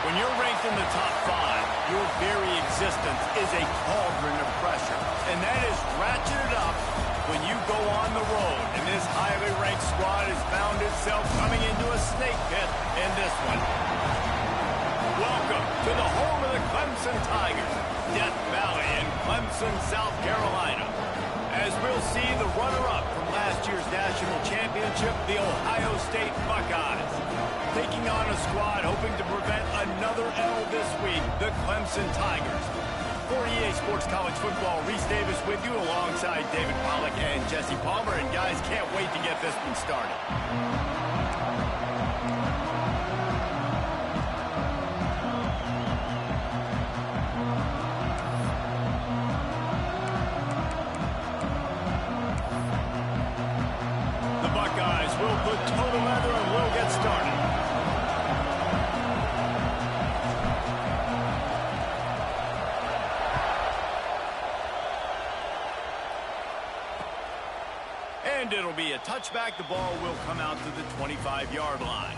When you're ranked in the top 5, your very existence is a cauldron of pressure. And that is ratcheted up when you go on the road. And this highly ranked squad has found itself coming into a snake pit in this one. Welcome to the home of the Clemson Tigers, Death Valley in Clemson, South Carolina. As we'll see the runner-up from last year's national championship, the Ohio State Buckeyes, taking on a squad hoping to prevent another L this week, the Clemson Tigers. For EA Sports College Football, Reese Davis with you alongside David Pollack and Jesse Palmer. And guys, can't wait to get this one started. The Buckeyes will put total leather and we'll get started. And it'll be a touchback. The ball will come out to the 25-yard line.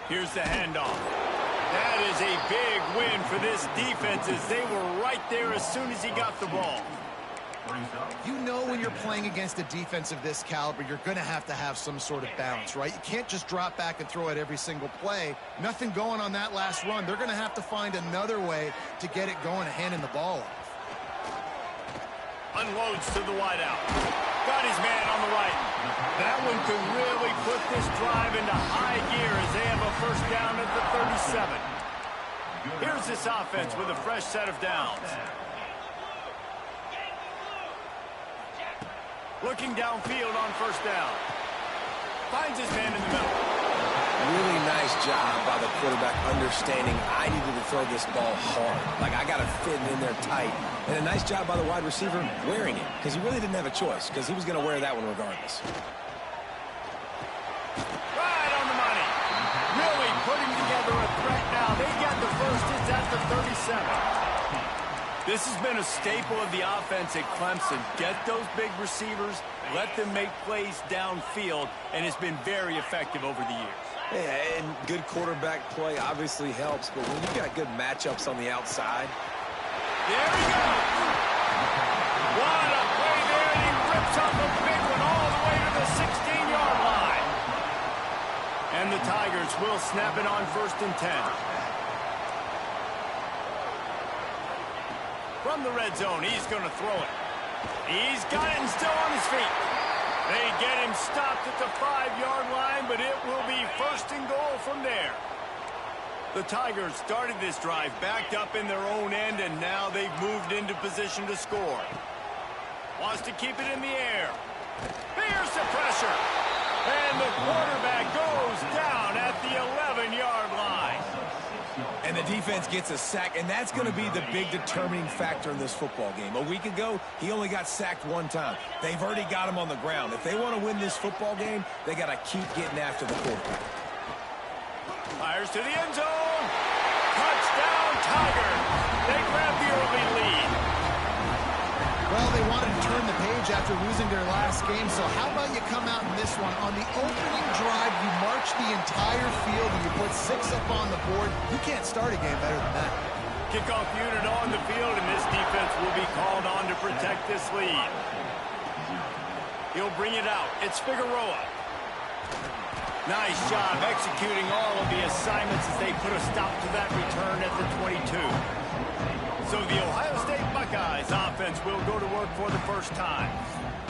Here's the handoff. That is a big win for this defense as they were right there as soon as he got the ball. You know when you're playing against a defense of this caliber, you're going to have some sort of balance, right? You can't just drop back and throw it every single play. Nothing going on that last run. They're going to have to find another way to get it going and handing the ball off. Unloads to the wideout. Got his man on the right. That one could really put this drive into high gear as they have a first down at the 37. Here's this offense with a fresh set of downs. Looking downfield on first down. Finds his man in the middle. Really nice job by the quarterback understanding I needed to throw this ball hard. Like, I got to fit it in there tight. And a nice job by the wide receiver wearing it, because he really didn't have a choice, because he was going to wear that one regardless. Right on the money. Really putting together a threat now. They got the first. It's at the 37. This has been a staple of the offense at Clemson. Get those big receivers, let them make plays downfield, and it's been very effective over the years. Yeah, and good quarterback play obviously helps, but when you've got good matchups on the outside. There he goes. What a play there, and he rips up a big one all the way to the 16-yard line. And the Tigers will snap it on 1st and 10. From the red zone, he's going to throw it. He's got it and still on his feet. They get him stopped at the 5-yard line, but it will be 1st and goal from there. The Tigers started this drive backed up in their own end, and now they've moved into position to score. Wants to keep it in the air. Here's the pressure. And the quarterback goes down at the 11-yard line. And the defense gets a sack, and that's going to be the big determining factor in this football game. A week ago, he only got sacked 1 time. They've already got him on the ground. If they want to win this football game, they got to keep getting after the quarterback. Fires to the end zone. Touchdown, Tigers. They grab the early lead. Well, they wanted to turn the page after losing their last game, so how about you come out in this one? On the opening drive, you march the entire field and you put 6 up on the board. You can't start a game better than that. Kickoff unit on the field, and this defense will be called on to protect this lead. He'll bring it out. It's Figueroa. Nice job executing all of the assignments as they put a stop to that return at the 22. So the Ohio State Buckeyes offense will go to work for the first time.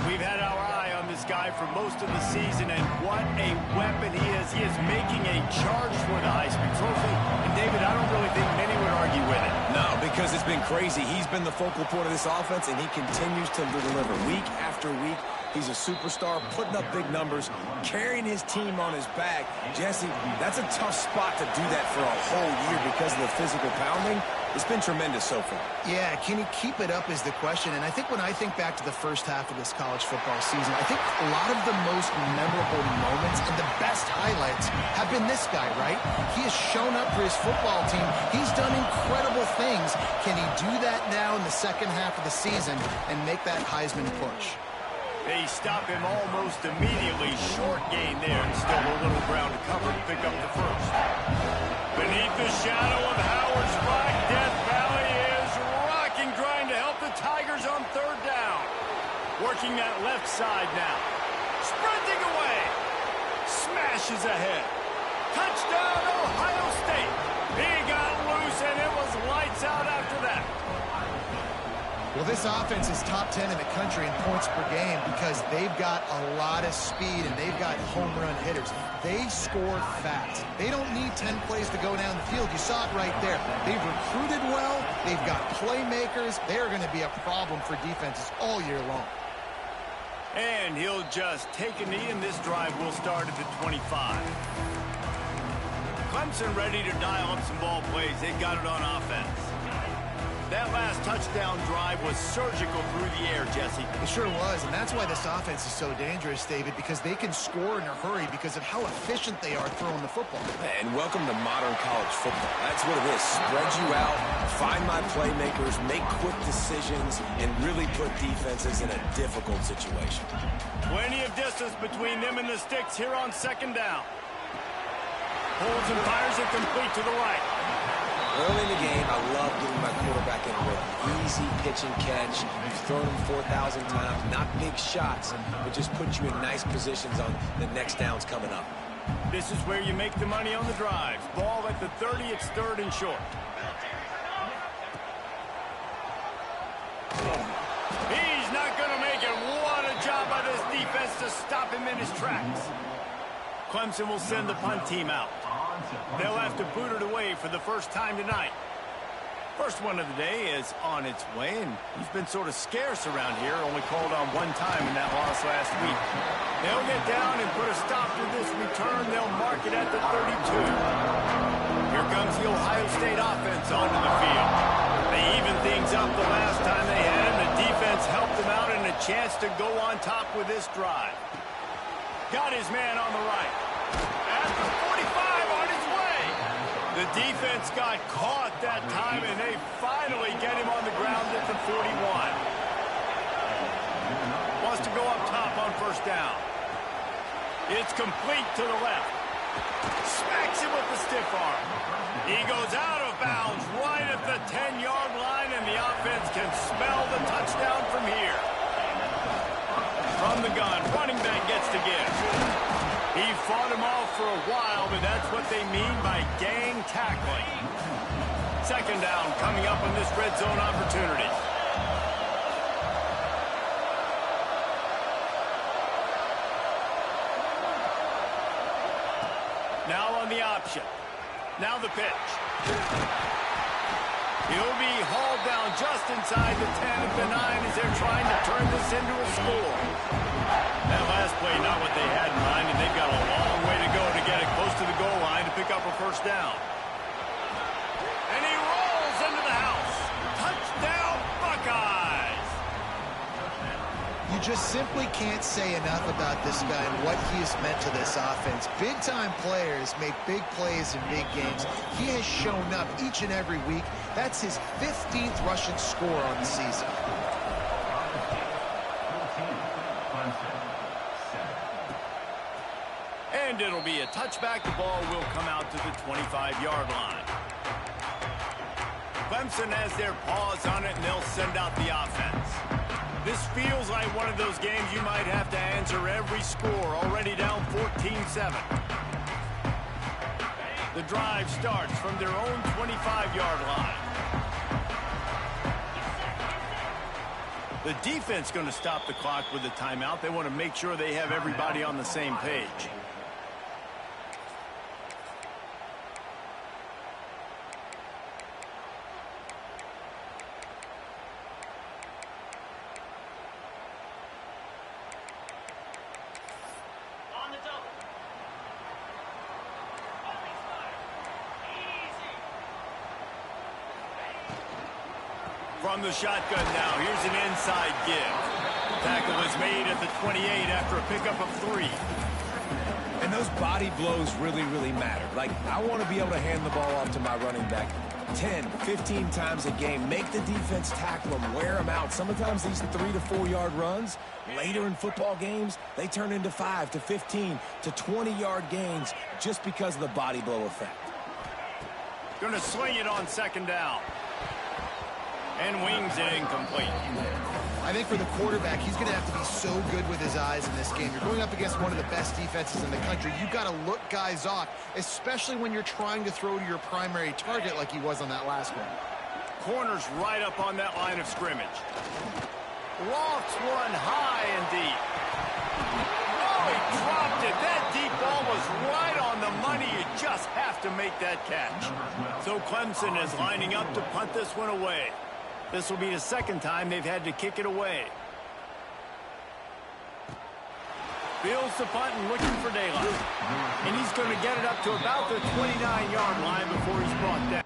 We've had our eye on this guy for most of the season, and what a weapon he is. He is making a charge for the Heisman Trophy. And, David, I don't really think many would argue with it. No, because it's been crazy. He's been the focal point of this offense, and he continues to deliver week after week. He's a superstar, putting up big numbers, carrying his team on his back. Jesse, that's a tough spot to do that for a whole year because of the physical pounding. It's been tremendous so far. Yeah, can he keep it up is the question. And I think when I think back to the first half of this college football season, I think a lot of the most memorable moments and the best highlights have been this guy, right? He has shown up for his football team. He's done incredible things. Can he do that now in the second half of the season and make that Heisman push? They stop him almost immediately. Short gain there, and still a little ground to cover to pick up the first. Beneath the shadow of Howard's Rock, Death Valley is rocking, trying to help the Tigers on third down. Working that left side now. Sprinting away. Smashes ahead. Touchdown, Ohio State. He got loose, and it was lights out after that. Well, this offense is top 10 in the country in points per game because they've got a lot of speed and they've got home run hitters. They score fast. They don't need 10 plays to go down the field. You saw it right there. They've recruited well. They've got playmakers. They're going to be a problem for defenses all year long. And he'll just take a knee, and this drive will start at the 25. Clemson ready to dial up some ball plays. They got it on offense. That last touchdown drive was surgical through the air, Jesse. It sure was, and that's why this offense is so dangerous, David, because they can score in a hurry because of how efficient they are throwing the football. And welcome to modern college football. That's what it is. Spread you out, find my playmakers, make quick decisions, and really put defenses in a difficult situation. Plenty of distance between them and the sticks here on second down. Holds and fires it complete to the right. Early in the game, I love getting my quarterback in a rhythm. Easy pitch and catch. You've thrown him 4,000 times. Not big shots, but just put you in nice positions on the next downs coming up. This is where you make the money on the drives. Ball at the 30, it's third and short. He's not going to make it. What a job by this defense to stop him in his tracks. Clemson will send the punt team out. They'll have to boot it away for the first time tonight. First one of the day is on its way, and he's been sort of scarce around here, only called on one time in that loss last week. They'll get down and put a stop to this return. They'll mark it at the 32. Here comes the Ohio State offense onto the field. They evened things up the last time they had him. The defense helped them out and a chance to go on top with this drive. Got his man on the right. At the 45 on his way. The defense got caught that time, and they finally get him on the ground at the 41. Wants to go up top on first down. It's complete to the left. Smacks him with the stiff arm. He goes out of bounds right at the 10-yard line, and the offense can smell the touchdown from here. From the gun, running back gets to give. He fought him off for a while, but that's what they mean by gang tackling. Second down coming up on this red zone opportunity. Now on the option. Now the pitch. He'll be hauled down just inside the 10 at the 9 as they're trying to turn this into a score. That last play, not what they had in mind, and they've got a long way to go to get it close to the goal line to pick up a first down. And he rolls into the house. Touchdown, Buckeyes! You just simply can't say enough about this guy and what he has meant to this offense. Big-time players make big plays in big games. He has shown up each and every week. That's his 15th rushing score on the season. And it'll be a touchback. The ball will come out to the 25-yard line. Clemson has their paws on it, and they'll send out the offense. This feels like one of those games you might have to answer every score. Already down 14-7. The drive starts from their own 25-yard line. The defense going to stop the clock with a timeout. They want to make sure they have everybody on the same page. from the shotgun now. Here's an inside give. Tackle is made at the 28 after a pickup of 3. And those body blows really, really matter. Like, I want to be able to hand the ball off to my running back 10, 15 times a game. Make the defense tackle them, wear them out. Sometimes these 3 to 4 yard runs, later in football games, they turn into 5 to 15 to 20 yard gains just because of the body blow effect. Going to sling it on 2nd down. And wings it incomplete. I think for the quarterback, he's going to have to be so good with his eyes in this game. You're going up against one of the best defenses in the country. You've got to look guys off, especially when you're trying to throw to your primary target like he was on that last one. Corner's right up on that line of scrimmage. Lofts one high and deep. Oh, he dropped it. That deep ball was right on the money. You just have to make that catch. So Clemson is lining up to punt this one away. This will be the 2nd time they've had to kick it away. Fields the punt and looking for daylight. And he's going to get it up to about the 29-yard line before he's brought down.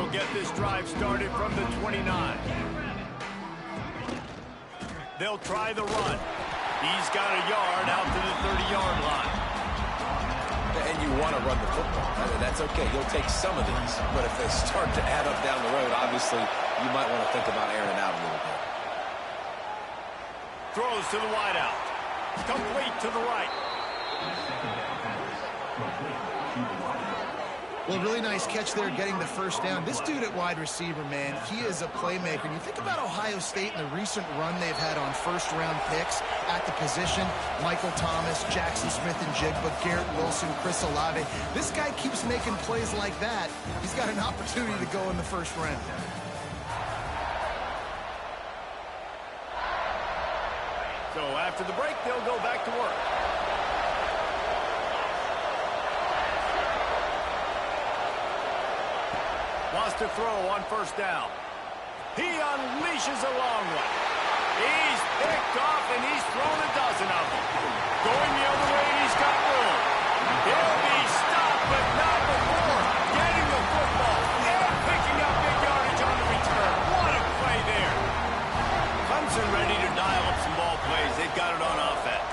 will get this drive started from the 29. They'll try the run. He's got a yard out to the 30-yard line. And you want to run the football. That's okay. You'll take some of these. But if they start to add up down the road, obviously, you might want to think about airing it out a little bit. Throws to the wideout. Complete to the right. Well, really nice catch there getting the first down. This dude at wide receiver, man, he is a playmaker. And you think about Ohio State and the recent run they've had on first-round picks at the position. Michael Thomas, Jackson Smith and Jigba, Garrett Wilson, Chris Olave. This guy keeps making plays like that. He's got an opportunity to go in the first round. So after the break, they'll go back to work. Wants to throw on first down. He unleashes a long one. He's picked off, and he's thrown a dozen of them. Going the other way, and he's got room. He'll be stopped, but not before getting the football and picking up big yardage on the return. What a play there. Clemson ready to dial up some ball plays. They've got it on offense.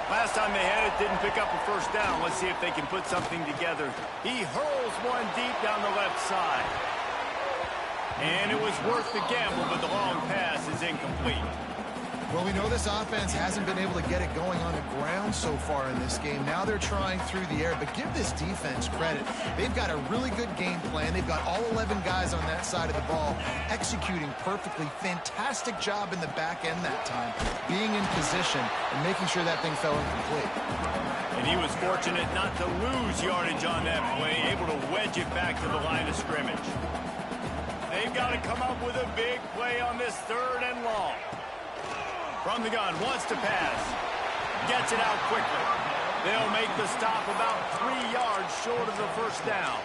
Last time they had it, didn't pick up a first down. Let's see if they can put something together. He hurls one deep down the left side. And it was worth the gamble, but the long pass is incomplete. Well, we know this offense hasn't been able to get it going on the ground so far in this game. Now they're trying through the air, but give this defense credit. They've got a really good game plan. They've got all 11 guys on that side of the ball executing perfectly. Fantastic job in the back end that time, being in position and making sure that thing fell incomplete. And he was fortunate not to lose yardage on that play, able to wedge it back to the line of scrimmage. They've got to come up with a big play on this third and long. From the gun, wants to pass. Gets it out quickly. They'll make the stop about 3 yards short of the first down.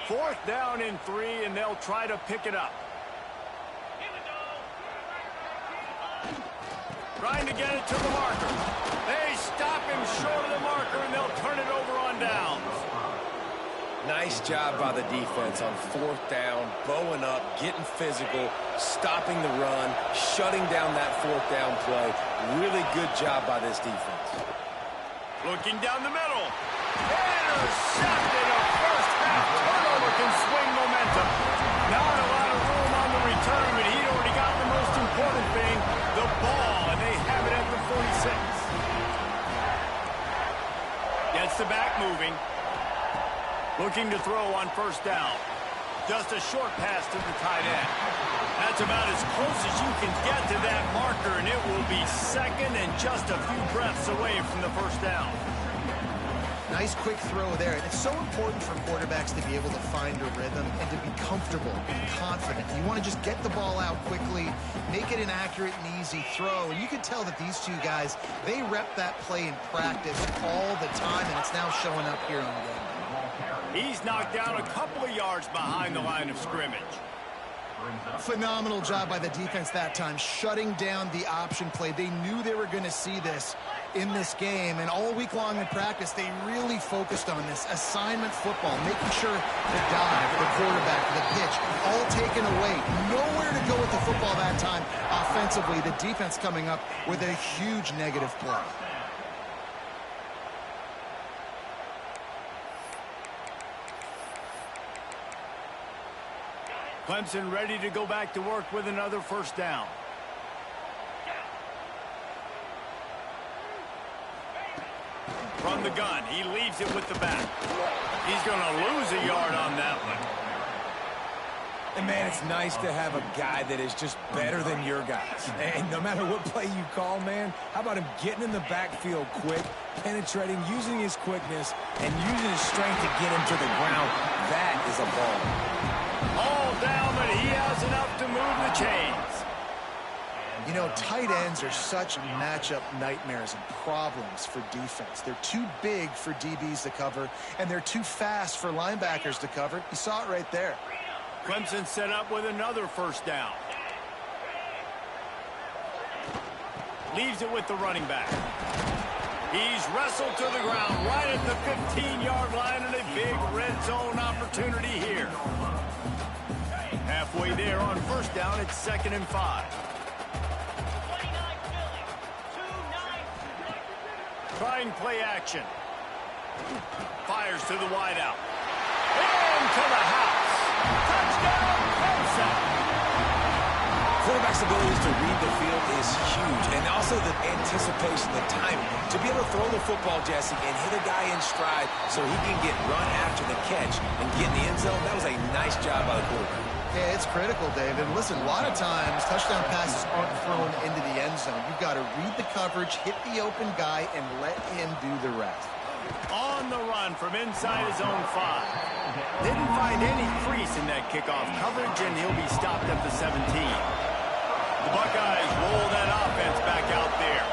Fourth down and 3, and they'll try to pick it up. Trying to get it to the marker. They stop him short of the marker, and they'll turn it over on downs. Nice job by the defense on fourth down, bowing up, getting physical, stopping the run, shutting down that fourth down play. Really good job by this defense. Looking down the middle. Intercepted. A first half turnover can swing momentum. Not a lot of room on the return, but he'd already got the most important thing, the ball, and they have it at the 46. Gets the back moving. Looking to throw on first down. Just a short pass to the tight end. That's about as close as you can get to that marker, and it will be second and just a few breaths away from the first down. Nice quick throw there. It's so important for quarterbacks to be able to find a rhythm and to be comfortable and confident. You want to just get the ball out quickly, make it an accurate and easy throw. And you can tell that these two guys, they rep that play in practice all the time, and it's now showing up here on the game. He's knocked down a couple of yards behind the line of scrimmage. Phenomenal job by the defense that time, shutting down the option play. They knew they were going to see this in this game, and all week long in practice, they really focused on this assignment football, making sure the dive, the quarterback, the pitch, all taken away. Nowhere to go with the football that time offensively. The defense coming up with a huge negative play. Clemson ready to go back to work with another first down. From the gun, he leaves it with the back. He's going to lose a yard on that one. And, man, it's nice to have a guy that is just better than your guys. And no matter what play you call, man, how about him getting in the backfield quick, penetrating, using his quickness, and using his strength to get him to the ground. That is a ball. All down, but he has enough to move the chains. You know, tight ends are such matchup nightmares and problems for defense. They're too big for DBs to cover, and they're too fast for linebackers to cover. You saw it right there. Clemson set up with another first down. Leaves it with the running back. He's wrestled to the ground right at the 15-yard line, and a big red zone opportunity here. Halfway there on first down, it's 2nd and 5. Trying play action. Fires to the wideout. Into the house. Touchdown, Clemson. Quarterback's abilities to read the field is huge, and also the anticipation, the timing. To be able to throw the football, Jesse, and hit a guy in stride so he can get run after the catch and get in the end zone, that was a nice job by the quarterback. Yeah, it's critical, David. Listen, a lot of times, touchdown passes aren't thrown into the end zone. You've got to read the coverage, hit the open guy, and let him do the rest. On the run from inside his own 5. Didn't find any crease in that kickoff coverage, and he'll be stopped at the 17. The Buckeyes roll that offense back out there.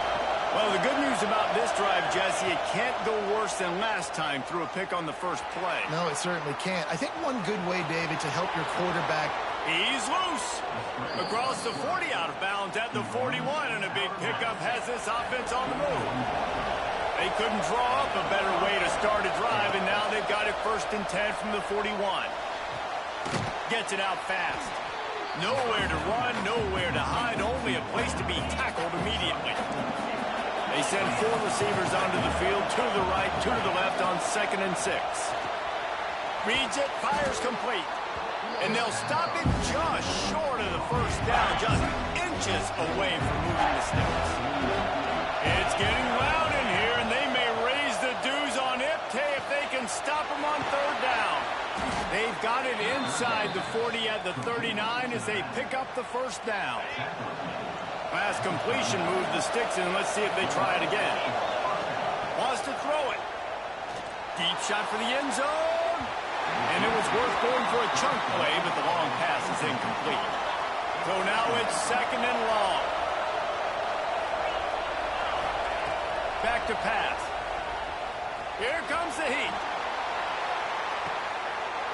Well, the good news about this drive, Jesse, it can't go worse than last time through a pick on the first play. No, it certainly can't. I think one good way, David, to help your quarterback. He's loose. Across the 40, out of bounds at the 41, and a big pickup has this offense on the move. They couldn't draw up a better way to start a drive, and now they've got it 1st and 10 from the 41. Gets it out fast. Nowhere to run, nowhere to hide, only a place to be tackled immediately. They send 4 receivers onto the field, 2 to the right, 2 to the left on 2nd and 6. Reads it, fires complete. And they'll stop it just short of the first down, just inches away from moving the sticks. It's getting loud in here, and they may raise the dues on Iptay if they can stop him on 3rd down. They've got it inside the 40 at the 39 as they pick up the 1st down. Pass completion moved the sticks in. Let's see if they try it again. Wants to throw it. Deep shot for the end zone. And it was worth going for a chunk play, but the long pass is incomplete. So now it's 2nd and long. Back to pass. Here comes the heat.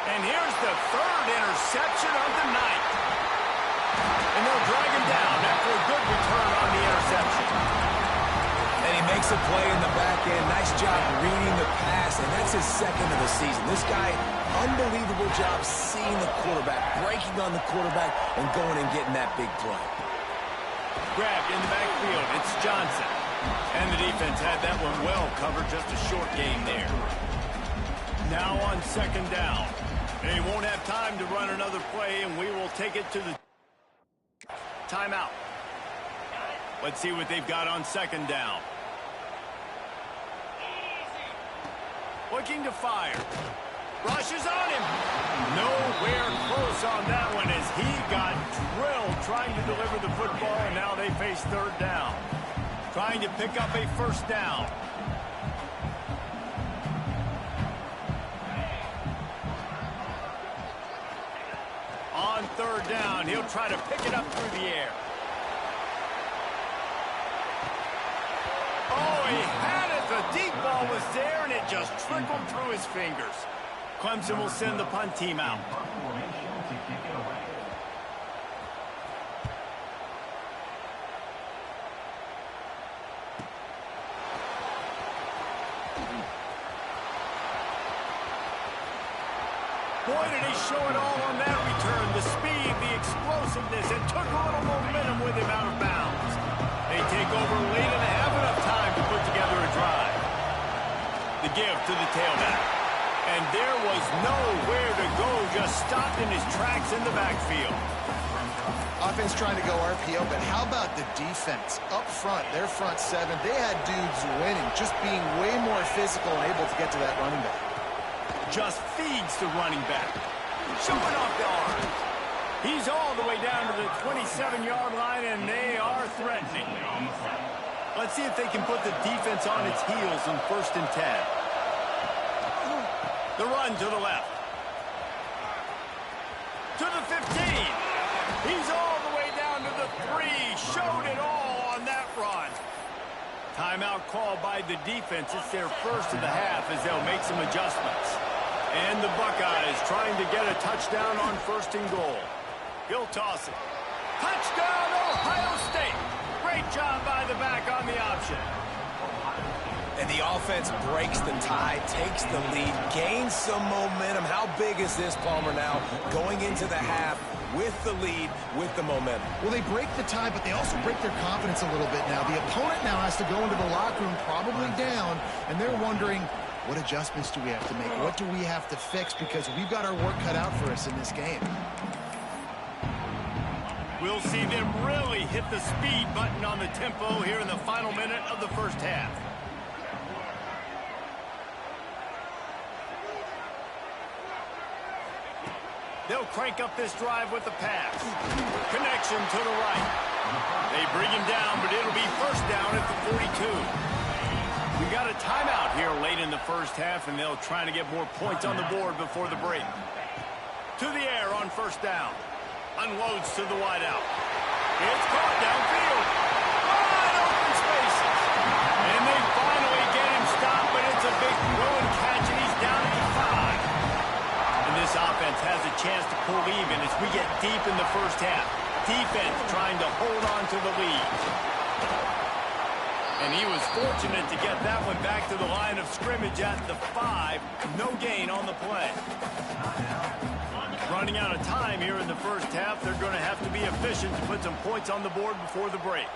And here's the 3rd interception of the night. And they'll drag him down after a good return on the interception. And he makes a play in the back end. Nice job reading the pass, and that's his 2nd of the season. This guy, unbelievable job seeing the quarterback, breaking on the quarterback, and going and getting that big play. Grabbed in the backfield. It's Johnson. And the defense had that one well covered. Just a short game there. Now on 2nd down. They won't have time to run another play, and we will take it to the timeout. Let's see what they've got on 2nd down. Looking to fire. Rushes on him. Nowhere close on that one as he got drilled trying to deliver the football, and now they face 3rd down. Trying to pick up a 1st down. On 3rd down, he'll try to pick it up through the air. Oh, he had it. The deep ball was there, and it just trickled through his fingers. Clemson will send the punt team out. Boy, did he show it all on that return. The speed, the explosiveness, and took a little momentum with him out of bounds. They take over late and have enough time to put together a drive. The give to the tailback. And there was nowhere to go, just stopped in his tracks in the backfield. Offense trying to go RPO, but how about the defense? Up front, their front 7, they had dudes winning, just being way more physical and able to get to that running back. Just feeds the running back. Showing off the arms. He's all the way down to the 27-yard line, and they are threatening. Let's see if they can put the defense on its heels in 1st and 10. The run to the left. To the 15. He's all the way down to the 3. Showed it all on that run. Timeout called by the defense. It's their 1st of the half as they'll make some adjustments. And the Buckeyes trying to get a touchdown on 1st and goal. He'll toss it. Touchdown, Ohio State. Great job by the back on the option. And the offense breaks the tie, takes the lead, gains some momentum. How big is this, Palmer, now? Going into the half with the lead, with the momentum. Well, they break the tie, but they also break their confidence a little bit now. The opponent now has to go into the locker room probably down, and they're wondering, what adjustments do we have to make? What do we have to fix? Because we've got our work cut out for us in this game. We'll see them really hit the speed button on the tempo here in the final minute of the first half. They'll crank up this drive with the pass. Connection to the right. They bring him down, but it'll be first down at the 42. We got a timeout here late in the first half, and they'll try to get more points on the board before the break. To the air on first down. Unloads to the wideout. It's caught downfield. Wide open spaces. And they finally get him stopped, but it's a big throw and catch, and he's down at the 5. This offense has a chance to pull even as we get deep in the first half. Defense trying to hold on to the lead. And he was fortunate to get that one back to the line of scrimmage at the 5. No gain on the play. Running out of time here in the first half. They're going to have to be efficient to put some points on the board before the break.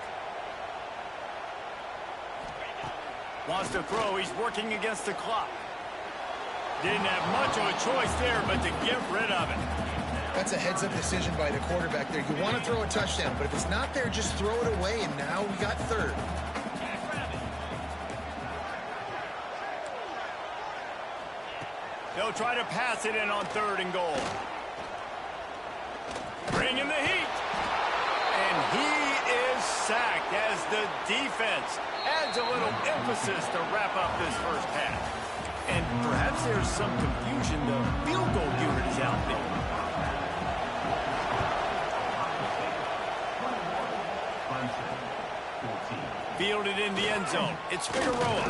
Wants to throw. He's working against the clock. Didn't have much of a choice there, but to get rid of it. That's a heads-up decision by the quarterback there. You want to throw a touchdown, but if it's not there, just throw it away, and now we got third. They'll try to pass it in on 3rd and goal. Bring in the heat. And he is sacked as the defense adds a little emphasis to wrap up this first half. And perhaps there's some confusion. The field goal unit is out there. Fielded in the end zone. It's Figueroa.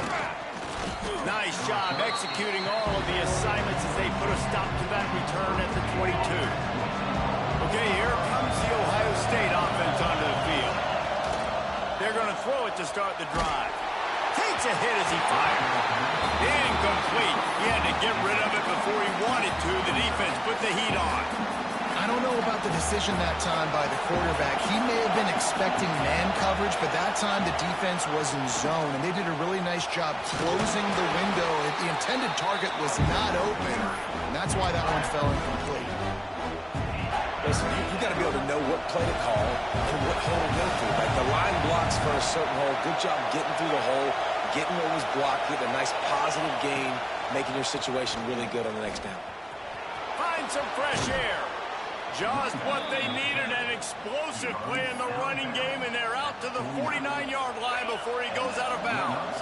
Nice job executing all of the assignments as they put a stop to that return at the 22. Okay, here comes the Ohio State offense onto the field. They're going to throw it to start the drive. Takes a hit as he fired. Incomplete. He had to get rid of it before he wanted to. The defense put the heat on. I don't know about the decision that time by the quarterback. He may have been expecting man coverage, but that time the defense was in zone, and they did a really nice job closing the window. The intended target was not open, and that's why that one fell incomplete. Listen, you got to be able to know what play to call and what hole to go through. Like the line blocks for a certain hole. Good job getting through the hole, getting what was blocked, getting a nice positive gain, making your situation really good on the next down. Find some fresh air. Just what they needed, an explosive play in the running game, and they're out to the 49-yard line before he goes out of bounds.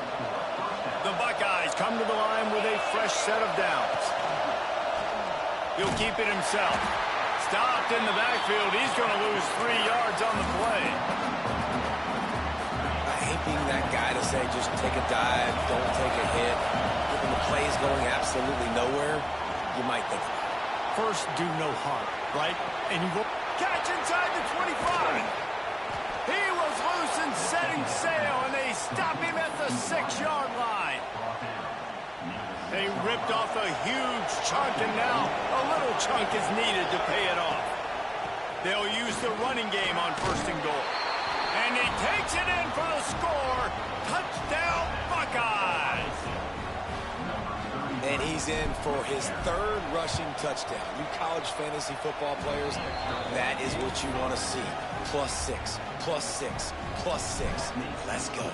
The Buckeyes come to the line with a fresh set of downs. He'll keep it himself. Stopped in the backfield. He's going to lose 3 yards on the play. I hate being that guy to say just take a dive, don't take a hit. When the play is going absolutely nowhere, you might think about it. First, do no harm, right? And you go catch inside the 25. He was loose and setting sail, and they stop him at the 6-yard line. They ripped off a huge chunk, and now a little chunk is needed to pay it off. They'll use the running game on 1st and goal. And he takes it in for the score. Touchdown, Buckeyes! And he's in for his 3rd rushing touchdown. You college fantasy football players, that is what you want to see. +6, +6, +6. Let's go.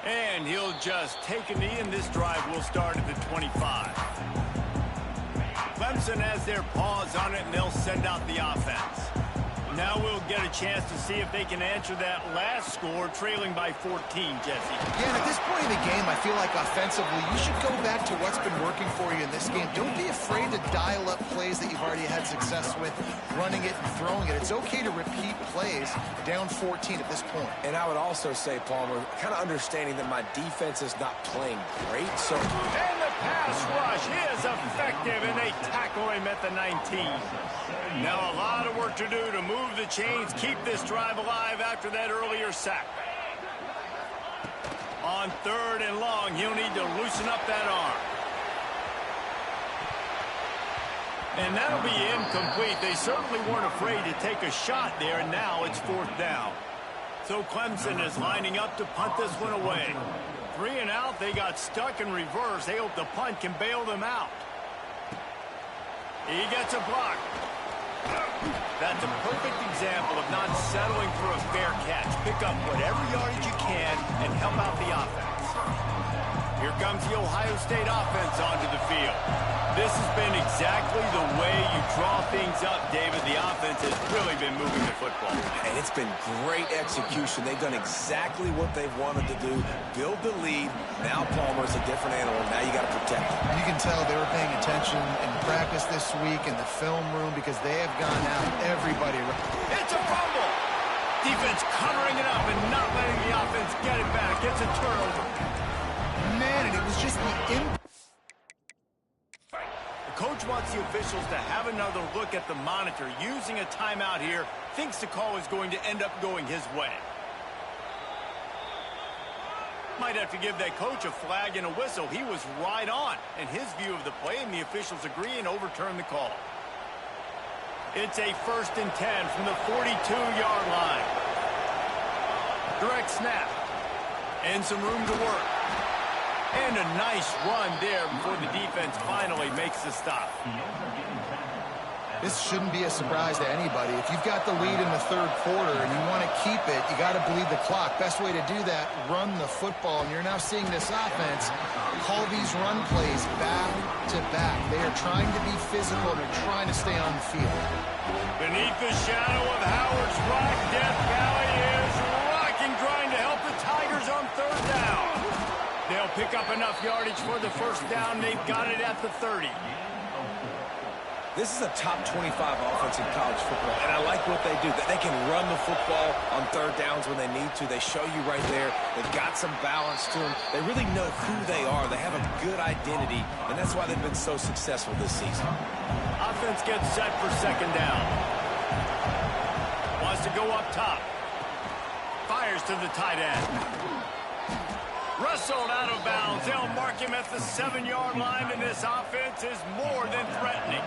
And he'll just take a knee, and this drive will start at the 25. Clemson has their paws on it, and they'll send out the offense. Now we'll get a chance to see if they can answer that last score, trailing by 14, Jesse. Yeah, and at this point in the game, I feel like offensively, you should go back to what's been working for you in this game. Don't be afraid to dial up plays that you've already had success with, running it and throwing it. It's okay to repeat plays down 14 at this point. And I would also say, Palmer, kind of understanding that my defense is not playing great, so... And the pass rush is effective, and they tackle him at the 19. Now a lot of work to do to move the chains, keep this drive alive after that earlier sack. On 3rd and long, he'll need to loosen up that arm. And that'll be incomplete. They certainly weren't afraid to take a shot there, and now it's 4th down. So Clemson is lining up to punt this one away. 3 and out, they got stuck in reverse. They hope the punt can bail them out. He gets a block. That's a perfect example of not settling for a fair catch. Pick up whatever yardage you can and help out the offense. Here comes the Ohio State offense onto the field. This has been exactly the way you draw things up, David. The offense has really been moving the football. And it's been great execution. They've done exactly what they've wanted to do. Build the lead. Now Palmer's a different animal. Now you got to protect him. You can tell they were paying attention in practice this week in the film room because they have gone out everybody. It's a fumble. Defense covering it up and not letting the offense get it back. It's a turnover. Man, and it was just the impact. The coach wants the officials to have another look at the monitor. Using a timeout here, thinks the call is going to end up going his way. Might have to give that coach a flag and a whistle. He was right on in his view of the play, and the officials agree and overturn the call. It's a 1st and 10 from the 42-yard line. Direct snap. And some room to work. And a nice run there before the defense finally makes the stop. This shouldn't be a surprise to anybody. If you've got the lead in the 3rd quarter and you want to keep it, you got to bleed the clock. Best way to do that, run the football. And you're now seeing this offense call these run plays back to back. They are trying to be physical. They're trying to stay on the field. Beneath the shadow of Howard's Rock, Death Valley is rocking, trying to help the Tigers on 3rd down. They'll pick up enough yardage for the 1st down. They've got it at the 30. This is a top 25 offense in college football, and I like what they do. They can run the football on 3rd downs when they need to. They show you right there. They've got some balance to them. They really know who they are. They have a good identity, and that's why they've been so successful this season. Offense gets set for 2nd down. Wants to go up top. Fires to the tight end. Wrestled out of bounds. They'll mark him at the 7-yard line, and this offense is more than threatening.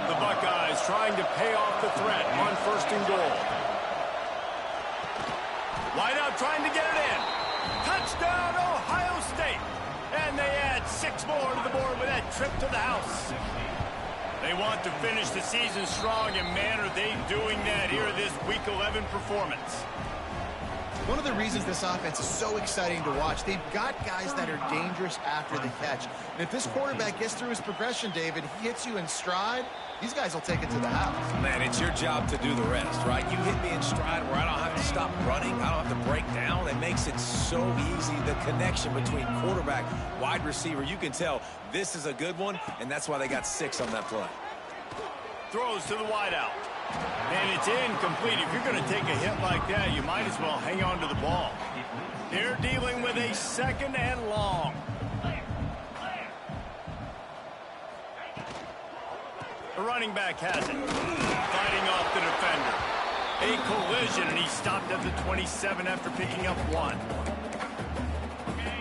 The Buckeyes trying to pay off the threat on 1st and goal. Wide out trying to get it in. Touchdown, Ohio State. And they add 6 more to the board with that trip to the house. They want to finish the season strong, and man, are they doing that here in this Week 11 performance. One of the reasons this offense is so exciting to watch, they've got guys that are dangerous after the catch. And if this quarterback gets through his progression, David, he hits you in stride, these guys will take it to the house. Man, it's your job to do the rest, right? You hit me in stride where I don't have to stop running. I don't have to break down. It makes it so easy. The connection between quarterback, wide receiver, you can tell this is a good one, and that's why they got 6 on that play. Throws to the wideout. And it's incomplete. If you're going to take a hit like that, you might as well hang on to the ball. They're dealing with a 2nd and long. The running back has it. Fighting off the defender. A collision, and he stopped at the 27 after picking up 1.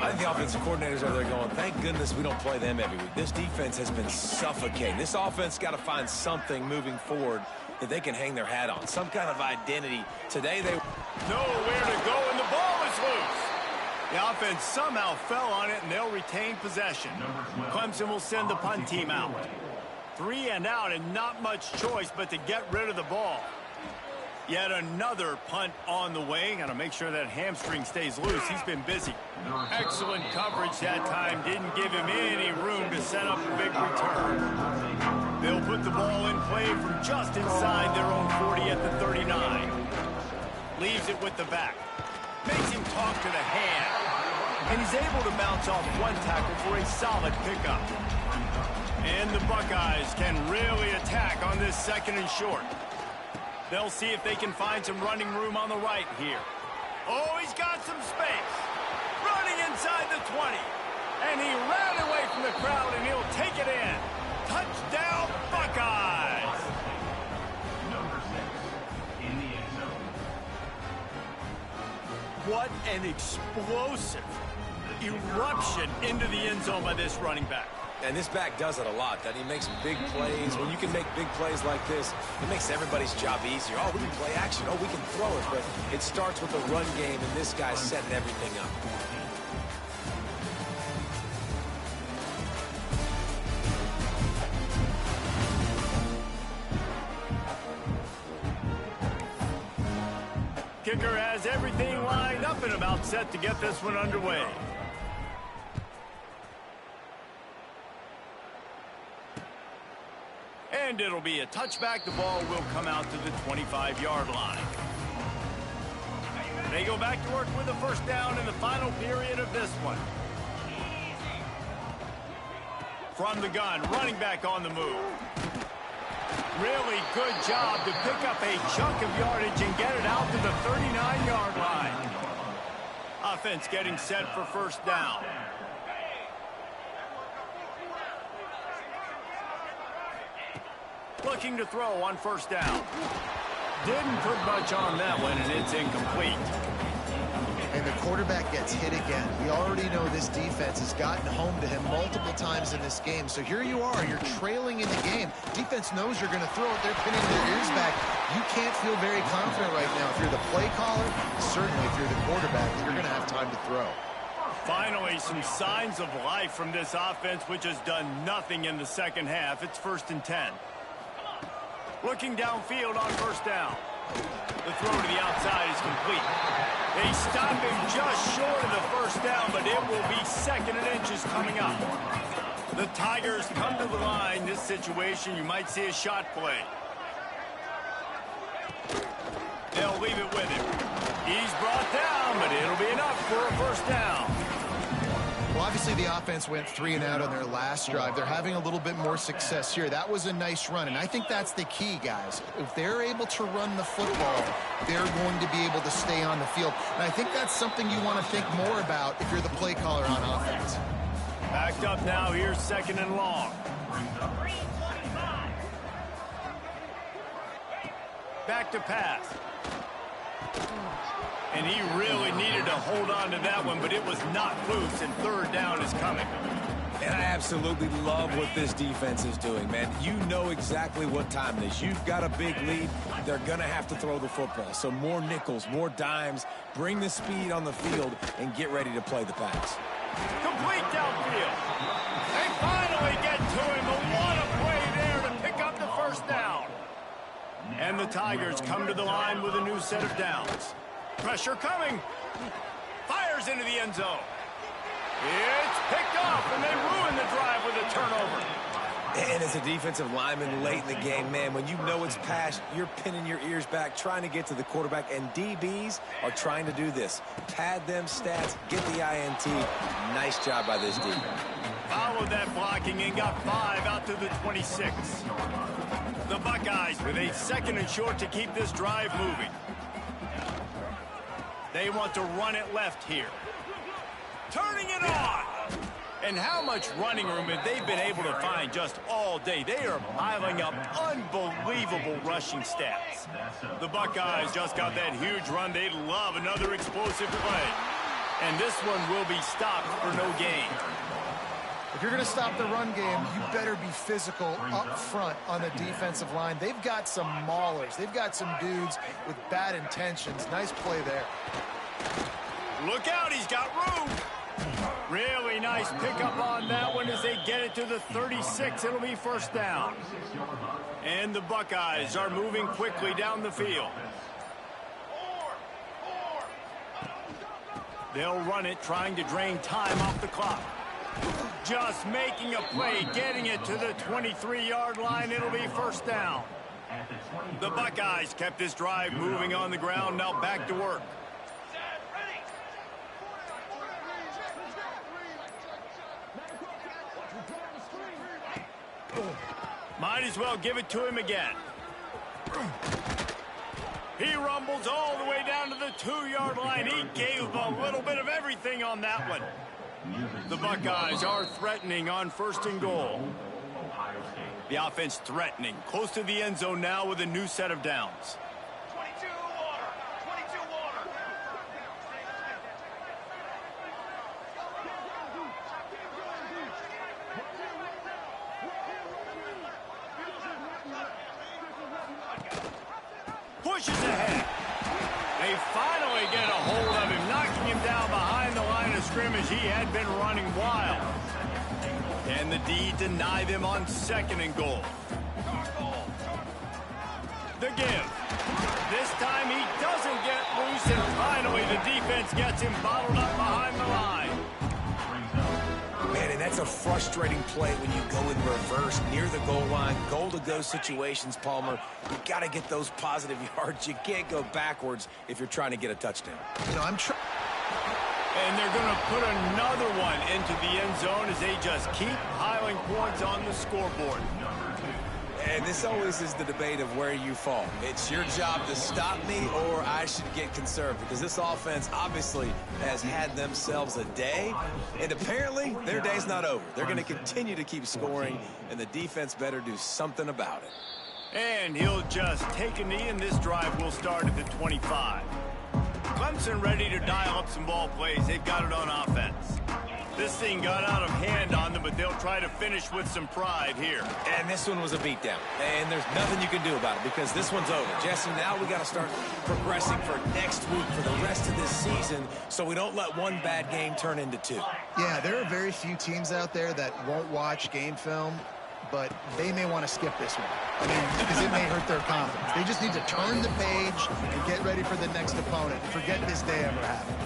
I think the offensive coordinators are there going, thank goodness we don't play them every week. This defense has been suffocating. This offense got to find something moving forward that they can hang their hat on, some kind of identity. Today they nowhere to go, and the ball is loose. The offense somehow fell on it, and they'll retain possession. Clemson will send the punt team out. 3 and out, and not much choice but to get rid of the ball. Yet another punt on the way. Got to make sure that hamstring stays loose. He's been busy. Excellent coverage that time. Didn't give him any room to set up a big return. They'll put the ball in play from just inside their own 40 at the 39. Leaves it with the back. Makes him talk to the hand. And he's able to bounce off 1 tackle for a solid pickup. And the Buckeyes can really attack on this 2nd and short. They'll see if they can find some running room on the right here. Oh, he's got some space. Running inside the 20. And he ran away from the crowd, and he'll take it in. Touchdown, Buckeyes! Number 6 in the end zone. What an explosive eruption into the end zone by this running back. And this back does it a lot. That he makes big plays. When you can make big plays like this, it makes everybody's job easier. Oh, we can play action. Oh, we can throw it. But it starts with the run game, and this guy's setting everything up. Kicker has everything lined up and about set to get this one underway. And it'll be a touchback. The ball will come out to the 25-yard line. They go back to work with a first down in the final period of this one. From the gun, running back on the move. Really good job to pick up a chunk of yardage and get it out to the 39-yard line. Offense getting set for first down. Looking to throw on first down. Didn't put much on that one, and it's incomplete. And the quarterback gets hit again. We already know this defense has gotten home to him multiple times in this game. So here you are, you're trailing in the game. Defense knows you're going to throw it. They're pinning their ears back. You can't feel very confident right now. If you're the play caller, certainly if you're the quarterback, you're going to have time to throw. Finally, some signs of life from this offense, which has done nothing in the second half. It's 1st and 10. Looking downfield on first down. The throw to the outside is complete. They stop him just short of the first down, but it will be 2nd and inches coming up. The Tigers come to the line. This situation, you might see a shot play. They'll leave it with him. He's brought down, but it'll be enough for a first down. Well, obviously the offense went 3 and out on their last drive. They're having a little bit more success here. That was a nice run, and I think that's the key, guys. If they're able to run the football, they're going to be able to stay on the field. And I think that's something you want to think more about if you're the play caller on offense. Backed up now. Here's 2nd and long. Back to pass. And he really needed to hold on to that one, but it was not loose, and 3rd down is coming. And I absolutely love what this defense is doing, man. You know exactly what time it is. You've got a big lead. They're going to have to throw the football. So more nickels, more dimes. Bring the speed on the field and get ready to play the pass. Complete downfield. They finally get to him. But what a play there to pick up the first down. And the Tigers come to the line with a new set of downs. Pressure coming. Fires into the end zone. It's picked off, and they ruin the drive with a turnover. And as a defensive lineman late in the game, man, when you know it's passed, you're pinning your ears back, trying to get to the quarterback, and DBs are trying to do this. Pad them stats, get the INT. Nice job by this D. Followed that blocking and got 5 out to the 26. The Buckeyes with a 2nd and short to keep this drive moving. They want to run it left here. Turning it on. And how much running room have they been able to find just all day? They are piling up unbelievable rushing stats. The Buckeyes just got that huge run. They love another explosive play. And this one will be stopped for no gain. If you're going to stop the run game, you better be physical up front on the defensive line. They've got some maulers. They've got some dudes with bad intentions. Nice play there. Look out, he's got room. Really nice pickup on that one as they get it to the 36. It'll be first down. And the Buckeyes are moving quickly down the field. They'll run it, trying to drain time off the clock. Just making a play, getting it to the 23-yard line. It'll be first down. The Buckeyes kept this drive moving on the ground. Now back to work. Might as well give it to him again. He rumbles all the way down to the 2-yard line. He gave a little bit of everything on that one. The Buckeyes are threatening on 1st and goal. The offense threatening, close to the end zone now with a new set of downs. 22 water. 22 water. Pushes ahead. They finally get a hold of him, knocking him down behind the line of scrimmage. He had been running wild. And the D deny them on 2nd and goal. The give. This time he doesn't get loose, and finally the defense gets him bottled up behind the line. Man, and that's a frustrating play when you go in reverse near the goal line. Goal-to-go situations, Palmer. You got to get those positive yards. You can't go backwards if you're trying to get a touchdown. You know, And they're going to put another one into the end zone as they just keep piling points on the scoreboard. And this always is the debate of where you fall. It's your job to stop me, or I should get conserved, because this offense obviously has had themselves a day, and apparently their day's not over. They're going to continue to keep scoring, and the defense better do something about it. And he'll just take a knee, and this drive will start at the 25. Clemson ready to dial up some ball plays. They've got it on offense. This thing got out of hand on them, but they'll try to finish with some pride here. And this one was a beatdown. And there's nothing you can do about it because this one's over. Jesse, now we got to start progressing for next week for the rest of this season so we don't let one bad game turn into two. Yeah, there are very few teams out there that won't watch game film, but they may want to skip this one. I mean, because it may hurt their confidence. They just need to turn the page and get ready for the next opponent and forget this day ever happened.